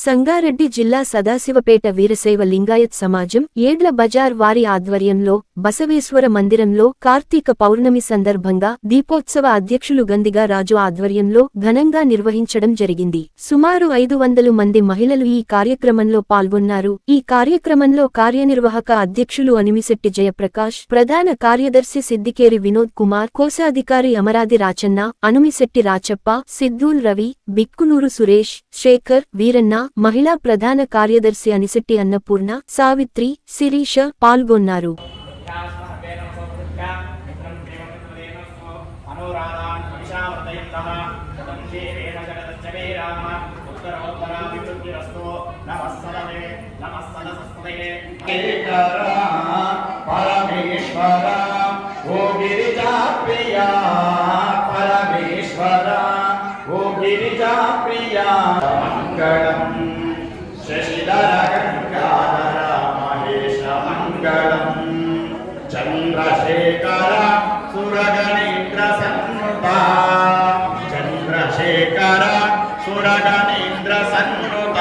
సంగారెడ్డి జిల్లా సదాశివపేట వీరశైవ లింగాయత్ సమాజం ఏడ్ల బజార్ వారి ఆధ్వర్యంలో బసవేశ్వర మందిరంలో కార్తీక పౌర్ణమి సందర్భంగా దీపోత్సవ అధ్యక్షులు గందిగా రాజు ఆధ్వర్యంలో ఘనంగా నిర్వహించడం జరిగింది. సుమారు 500 మంది మహిళలు ఈ కార్యక్రమంలో పాల్గొన్నారు. ఈ కార్యక్రమంలో కార్యనిర్వాహక అధ్యక్షులు అనిమిశెట్టి జయప్రకాష్, ప్రధాన కార్యదర్శి సిద్దికేరి వినోద్ కుమార్, కోశాధికారి అమరాది రాచన్న, అనుమిశెట్టి రాచప్ప, సిద్దూల్ రవి, బిక్కునూరు సురేష్, శేఖర్, వీరన్న, మహిళా ప్రధాన కార్యదర్శి అనిశెట్టి అన్నపూర్ణ, సావిత్రి, శిరీష పాల్గొన్నారు. శశిధర మహేశ మంగళం చంద్రశేఖర సురగణేంద్ర సన్నుత చంద్రశేఖర సురగణేంద్ర సన్నుత